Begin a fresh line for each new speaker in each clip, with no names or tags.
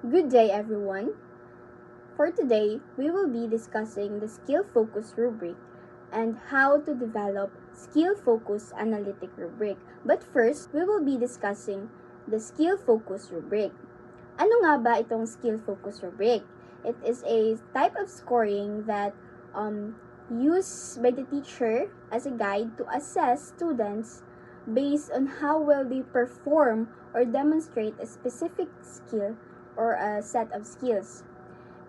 Good day, everyone. For today, we will be discussing the skill focus rubric and how to develop skill focus analytic rubric. But first, we will be discussing the skill focus rubric. Ano nga ba itong skill focus rubric? It is a type of scoring that used by the teacher as a guide to assess students based on how well they perform or demonstrate a specific skill or a set of skills.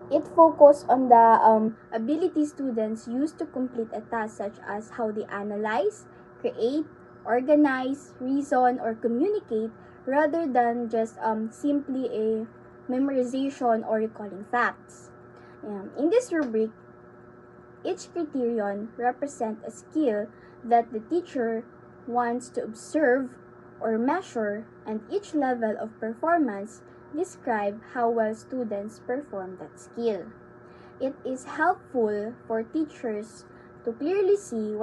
It focuses on the ability students use to complete a task, such as how they analyze, create, organize, reason, or communicate, rather than just simply a memorization or recalling facts. In this rubric, each criterion represents a skill that the teacher wants to observe or measure, and each level of performance describe how well students perform that skill. It is helpful for teachers to clearly see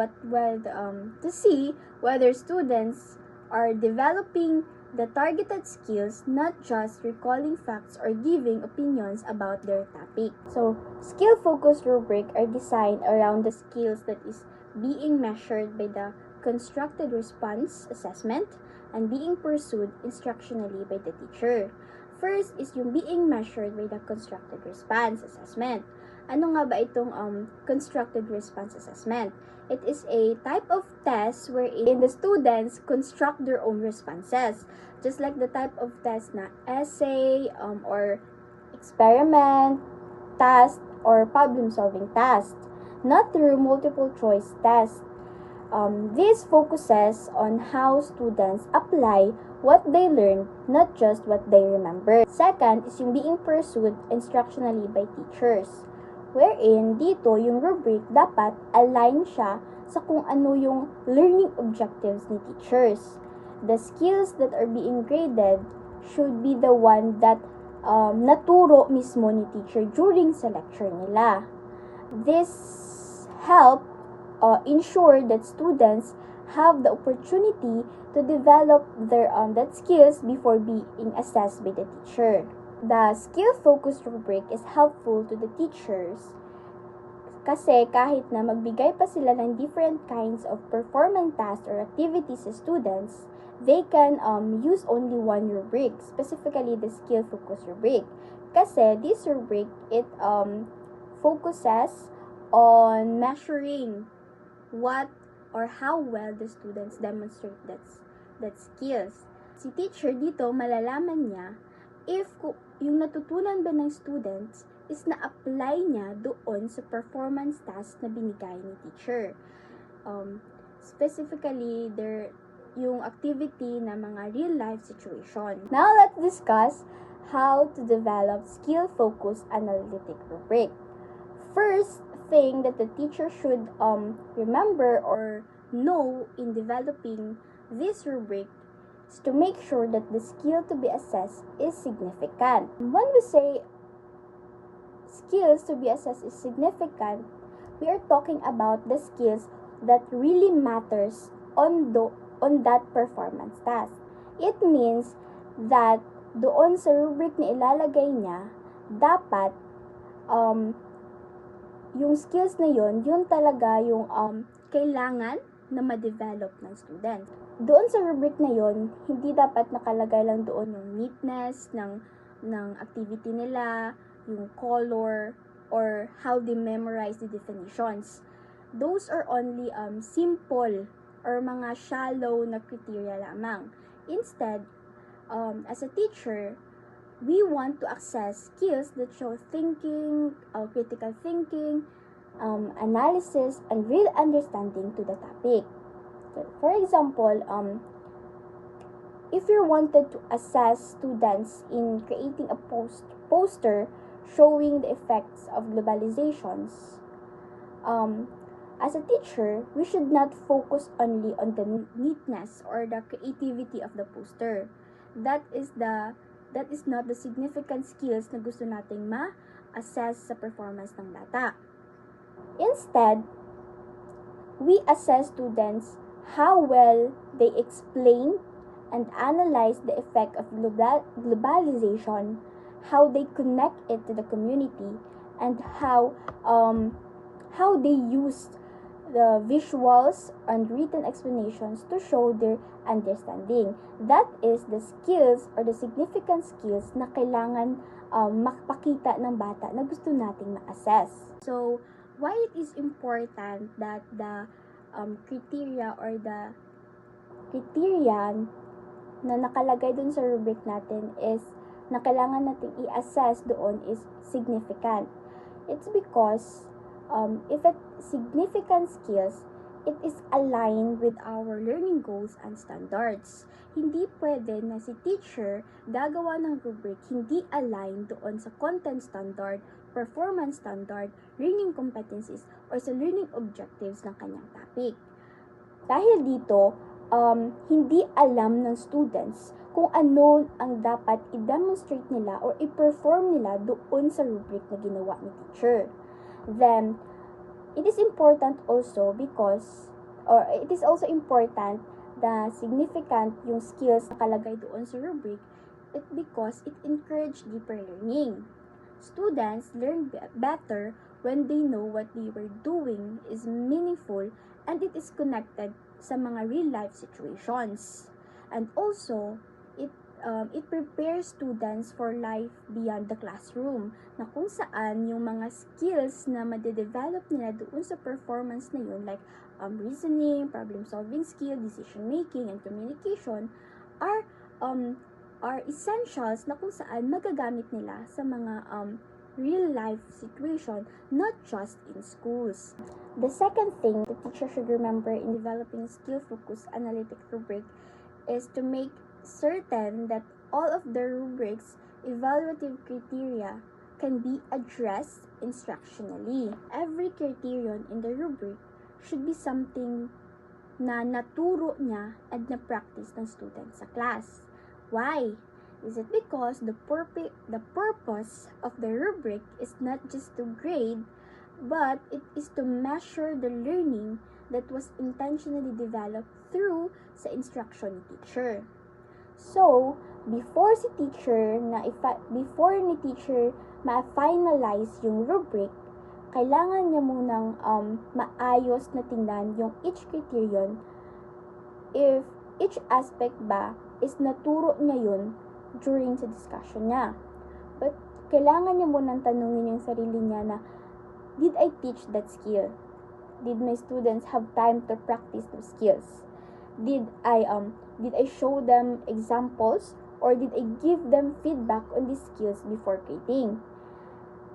whether students are developing the targeted skills, not just recalling facts or giving opinions about their topic. So, skill-focused rubric are designed around the skills that is being measured by the constructed response assessment and being pursued instructionally by the teacher. First is yung being measured by the constructed response assessment. Ano nga ba itong constructed response assessment? It is a type of test wherein the students construct their own responses. Just like the type of test na essay, or experiment, task, or problem-solving task. Not through multiple choice test. This focuses on how students apply what they learn, not just what they remember. Second is yung being pursued instructionally by teachers, wherein dito yung rubric dapat align siya sa kung ano yung learning objectives ni teachers. The skills that are being graded should be the one that naturo mismo ni teacher during sa lecture nila. This help ensure that students have the opportunity to develop their that skills before being assessed by the teacher. The skill-focused rubric is helpful to the teachers kasi kahit na magbigay pa sila ng different kinds of performance tasks or activities sa students, they can use only one rubric, specifically the skill-focused rubric. Kasi this rubric, it focuses on measuring what or how well the students demonstrate that skills. Si teacher dito, malalaman niya if yung natutunan ba ng students is na-apply niya doon sa performance task na binigay ni teacher. Specifically, yung activity na mga real-life situation. Now, let's discuss how to develop skill-focused analytic rubric. First thing that the teacher should remember or know in developing this rubric is to make sure that the skill to be assessed is significant. When we say skills to be assessed is significant, we are talking about the skills that really matters on that performance task. It means that doon sa rubric na ilalagay niya, dapat yung skills na yun talaga yung kailangan na ma-develop ng student. Doon sa rubric na yun, hindi dapat nakalagay lang doon yung neatness ng activity nila, yung color, or how they memorize the definitions. Those are only simple or mga shallow na criteria lamang. Instead, as a teacher, we want to access skills that show thinking, critical thinking, analysis, and real understanding to the topic. So, for example, if you wanted to assess students in creating a poster showing the effects of globalizations, as a teacher, we should not focus only on the neatness or the creativity of the poster. That is not the significant skills na gusto nating ma-assess sa performance ng bata. Instead, we assess students how well they explain and analyze the effect of globalization how they connect it to the community, and how they used the visuals and written explanations to show their understanding. That is the skills or the significant skills na kailangan makapakita ng bata na gusto nating ma-assess. So, why it is important that the criteria or the criterion na nakalagay dun sa rubric natin is na kailangan nating i-assess doon is significant. It's because if it's significant skills, it is aligned with our learning goals and standards. Hindi pwede na si teacher gagawa ng rubric hindi aligned doon sa content standard, performance standard, learning competencies, or sa learning objectives ng kanyang topic. Dahil dito, hindi alam ng students kung ano ang dapat i-demonstrate nila or i-perform nila doon sa rubric na ginawa ni teacher. Then, it is important also because, or it is also important na significant yung skills na nakalagay doon sa rubric because it encourage deeper learning. Students learn better when they know what they were doing is meaningful and it is connected sa mga real-life situations. And also, it prepares students for life beyond the classroom, na kung saan yung mga skills na madedevelop nila doon sa performance na yun, like reasoning, problem-solving skill, decision-making, and communication, are essentials na kung saan magagamit nila sa mga real-life situation, not just in schools. The second thing the teacher should remember in developing skill-focused analytic rubric is to make certain that all of the rubric's evaluative criteria can be addressed instructionally. Every criterion in the rubric should be something na naturo niya at na-practice ng student sa class. Why? Is it because the purpose of the rubric is not just to grade, but it is to measure the learning that was intentionally developed through sa instruction ni teacher. So, before ni teacher ma-finalize yung rubric, kailangan niya munang maayos na tingnan yung each criterion if each aspect ba is naturo niya yun during sa discussion niya. But, kailangan niya munang tanungin yung sarili niya na, did I teach that skill? Did my students have time to practice those skills? Did I show them examples or did I give them feedback on these skills before grading?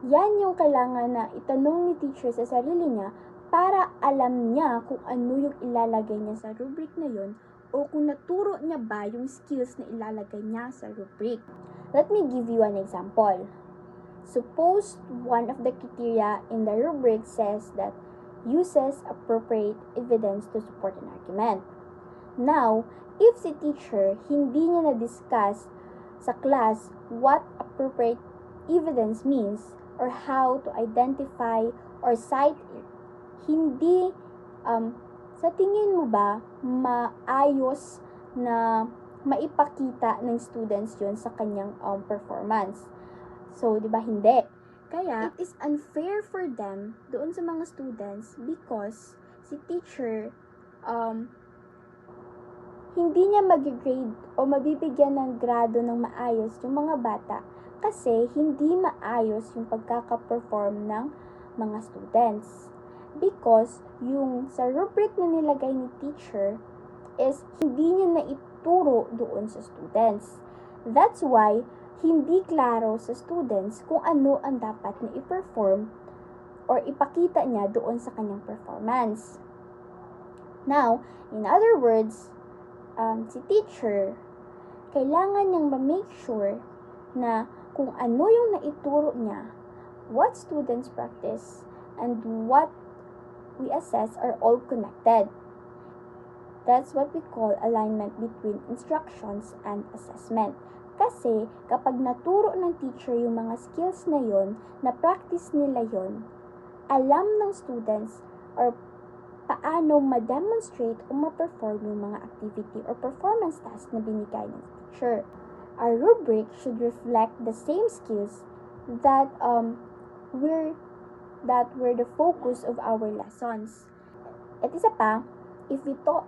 Yan yung kailangan na itanong ni teacher sa sarili niya para alam niya kung ano yung ilalagay niya sa rubric na yun o kung naturo niya ba yung skills na ilalagay niya sa rubric. Let me give you an example. Suppose one of the criteria in the rubric says that uses appropriate evidence to support an argument. Now, if si teacher hindi niya na-discuss sa class what appropriate evidence means or how to identify or cite it, hindi, sa tingin mo ba maayos na maipakita ng students yun sa kanyang performance? So, di ba hindi? Kaya, it is unfair for them doon sa mga students because si teacher, hindi niya mag-grade o mabibigyan ng grado ng maayos yung mga bata kasi hindi maayos yung pagkaka-perform ng mga students. Because yung sa rubric na nilagay ni teacher is hindi niya naituro doon sa students. That's why hindi klaro sa students kung ano ang dapat na i-perform or ipakita niya doon sa kanyang performance. Now, in other words, si teacher, kailangan niyang ma-make sure na kung ano yung naituro niya, what students practice, and what we assess are all connected. That's what we call alignment between instructions and assessment. Kasi kapag naturo ng teacher yung mga skills na yon, na-practice nila yon, alam ng students or paano ma-demonstrate o ma-perform yung mga activity or performance task na binigay ng teacher. Our rubric should reflect the same skills that were the focus of our lessons. At isa pa, if we taught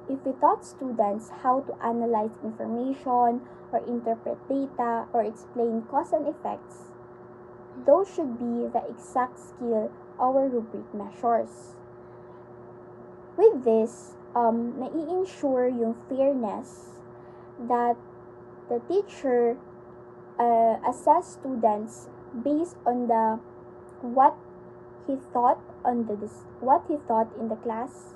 if we taught students how to analyze information or interpret data or explain cause and effects, those should be the exact skill our rubric measures. With this, nai-ensure yung fairness that the teacher assess students based on what he thought in the class,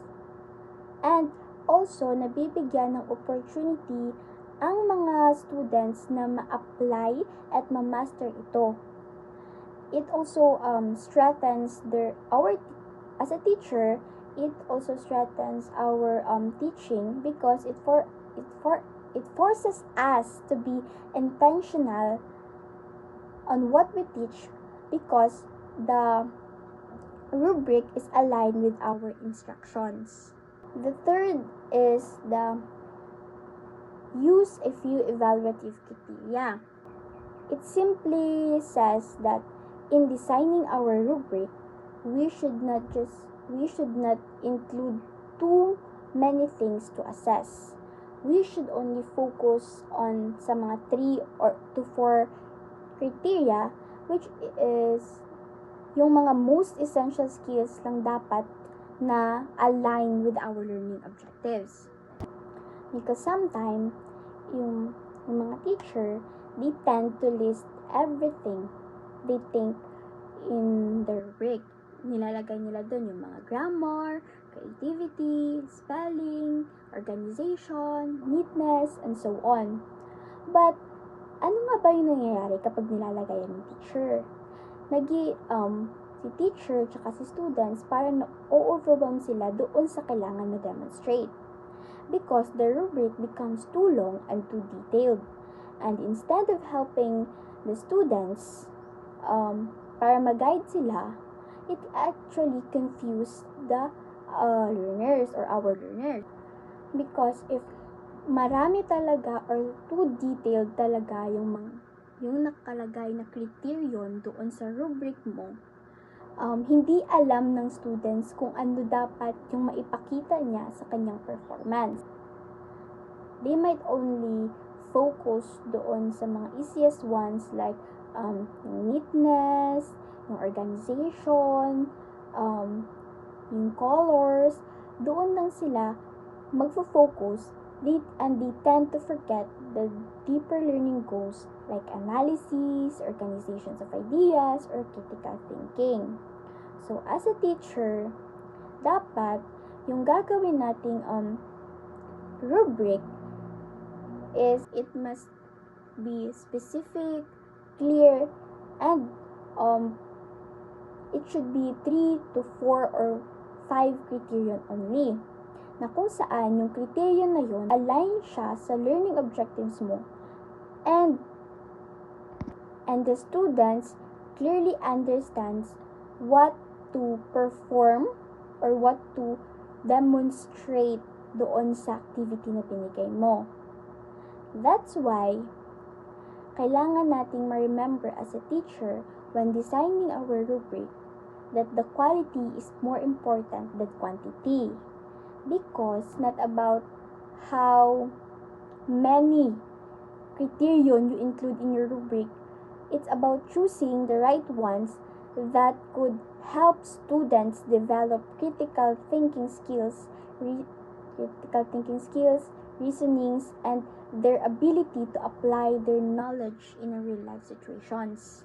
and also nabibigyan ng opportunity ang mga students na ma-apply at ma-master ito. It also strengthens as a teacher, it also strengthens our teaching because it forces us to be intentional on what we teach because the rubric is aligned with our instructions. The third is the use a few evaluative criteria. It simply says that in designing our rubric, we should not include too many things to assess. We should only focus on sa mga 3 to 4 criteria, which is yung mga most essential skills lang dapat na align with our learning objectives. Because sometimes, yung mga teacher, they tend to list everything they think in the rubric. Nilalagay nila doon yung mga grammar, creativity, spelling, organization, neatness, and so on. But, ano nga ba yung nangyayari kapag nilalagay yan ng teacher? Si teacher tsaka si students parang na-overwhelm sila doon sa kailangan ma-demonstrate. Because the rubric becomes too long and too detailed. And instead of helping the students para mag-guide sila, it actually confused the learners or our learners. Because if marami talaga or too detailed talaga yung nakalagay na criterion doon sa rubric mo, hindi alam ng students kung ano dapat yung maipakita niya sa kanyang performance. They might only focus doon sa mga easiest ones like yung neatness, yung organization, yung colors. Doon lang sila magfo-focus and they tend to forget the deeper learning goals like analysis, organizations of ideas, or critical thinking. So, as a teacher, dapat yung gagawin nating rubric is it must be specific, clear, and it should be 3 to 4 or 5 criterion only. Na kung saan yung criterion na yun, align siya sa learning objectives mo. And the students clearly understands what to perform or what to demonstrate doon sa activity na binigay mo. That's why, kailangan nating ma-remember as a teacher when designing our rubric that the quality is more important than quantity. Because not about how many criterion you include in your rubric, it's about choosing the right ones that could help students develop critical thinking skills, reasonings, and their ability to apply their knowledge in real life situations.